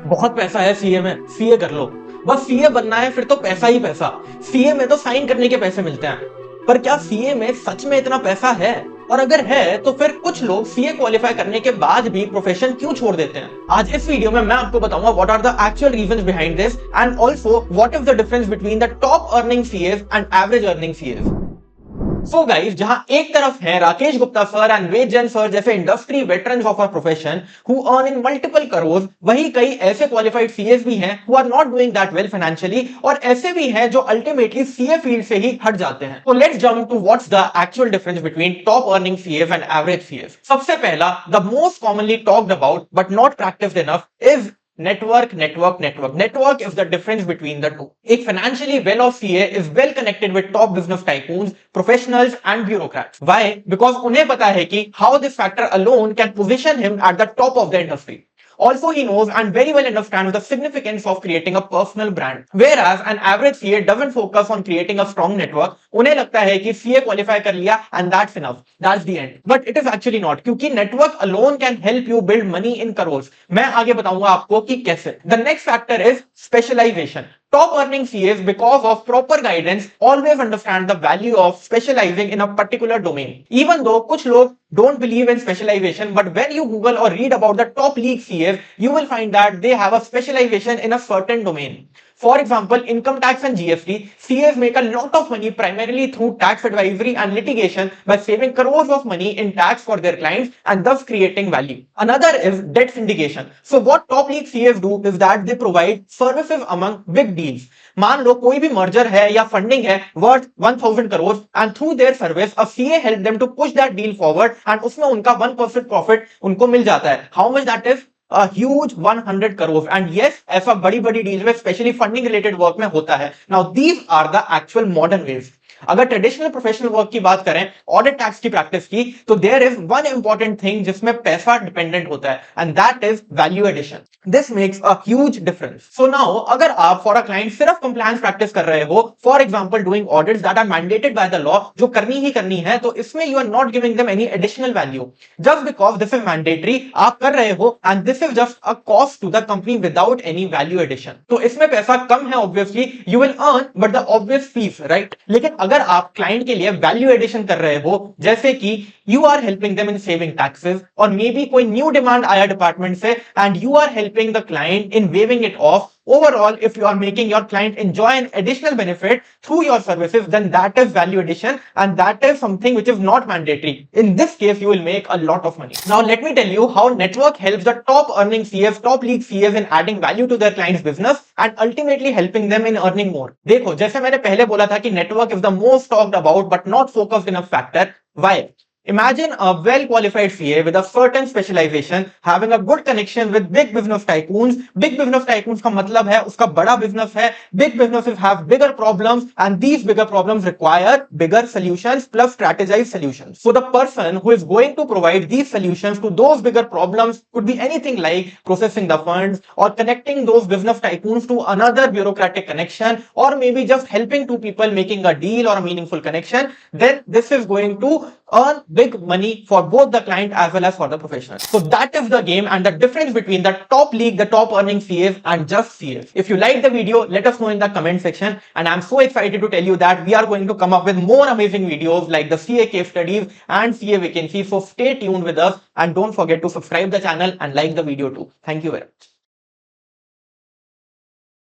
बहुत पैसा है सीए में, सीए कर लो। बस सीए बनना है, फिर तो पैसा ही पैसा। सीए में तो साइन करने के पैसे मिलते हैं। पर क्या सीए में सच में इतना पैसा है? और अगर है तो फिर कुछ लोग सीए क्वालिफाई करने के बाद भी प्रोफेशन क्यों छोड़ देते हैं? आज इस वीडियो में मैं आपको बताऊंगा what are the actual reasons behind this and also what is the difference between the top earning CS and average earning CS. So guys, जहां एक तरफ है Rakesh Gupta sir and Ved Jain sir जैसे industry veterans of our profession who earn in multiple crore, वही कई ऐसे qualified CS भी हैं who are not doing that well financially, और ऐसे भी हैं जो अल्टीमेटली सीए फील्ड से ही हट जाते हैं। तो let's jump to what's the actual difference between top earning CS and average CS. सबसे पहला, the most commonly talked about but not practised enough is network is the difference between the two. A financially well off CA is well connected with top business tycoons, professionals and bureaucrats. Why? Because उन्हें पता है कि how this factor alone can position him at the top of the industry. Also, he knows and very well understands the significance of creating a personal brand. Whereas an average CA doesn't focus on creating a strong network. उन्हें लगता है कि CA qualify कर लिया and that's enough. That's the end. But it is actually not. क्योंकि network alone can help you build money in crores. मैं आगे बताऊंगा आपको कि कैसे. The next factor is specialization. Top earning CAs, because of proper guidance, always understand the value of specializing in a particular domain. Even though कुछ लोग don't believe in specialization, but when you Google or read about the top league CAs, you will find that they have a specialization in a certain domain. For example, income tax and GST, CAs make a lot of money primarily through tax advisory and litigation by saving crores of money in tax for their clients and thus creating value. Another is debt syndication. So what top league CAs do is that they provide services among big deals. मान लो कोई भी merger है या funding है worth 1000 crore and through their service a CA help them to push that deal forward एंड उसमें उनका 1% profit उनको मिल जाता है। How much that is? A huge 100 crores. And yes, ऐसा बड़ी बड़ी डील में स्पेशली फंडिंग रिलेटेड वर्क में होता है। Now these are the actual modern ways. अगर ट्रेडिशनल प्रोफेशनल वर्क की बात करें, ऑडिट टैक्स की प्रैक्टिस की, तो there is one important thing जिसमें पैसा डिपेंडेंट होता है and that is value addition. This makes a huge difference. So now अगर आप फॉर अ क्लाइंट सिर्फ कंप्लायंस प्रैक्टिस कर रहे हो, for example doing audits that are mandated by the law, जो करनी ही करनी है, तो इसमें you are not giving them any additional value just because this is mandatory. आप कर रहे हो and this is just a cost to the company without any value addition. तो इसमें पैसा कम है obviously, you will earn but the obvious fees, right? लेकिन अगर आप क्लाइंट के लिए वैल्यू एडिशन कर रहे हो, जैसे कि you are helping them in saving taxes, और मे बी कोई न्यू डिमांड आया डिपार्टमेंट से and you are helping the client in waiving it off. Overall, if you are making your client enjoy an additional benefit through your services, then that is value addition and that is something which is not mandatory. In this case, you will make a lot of money. Now, let me tell you how network helps the top earning CAs, top league CAs in adding value to their client's business and ultimately helping them in earning more. देखो, जैसे मैंने पहले बोला था कि network is the most talked about but not focused enough factor. Why? Imagine a well-qualified CA with a certain specialization having a good connection with big business tycoons. Big business tycoons का मतलब है उसका बड़ा business है. Big businesses have bigger problems and these bigger problems require bigger solutions plus strategized solutions. So the person who is going to provide these solutions to those bigger problems could be anything like processing the funds or connecting those business tycoons to another bureaucratic connection, or maybe just helping two people making a deal or a meaningful connection. Then this is going to earn big money for both the client as well as for the professional. So that is the game and the difference between the top league, the top earning CAs and just CAs. If you like the video, let us know in the comment section, and I'm so excited to tell you that we are going to come up with more amazing videos like the CA case studies and CA vacancies. So stay tuned with us and don't forget to subscribe the channel and like the video too. Thank you very much.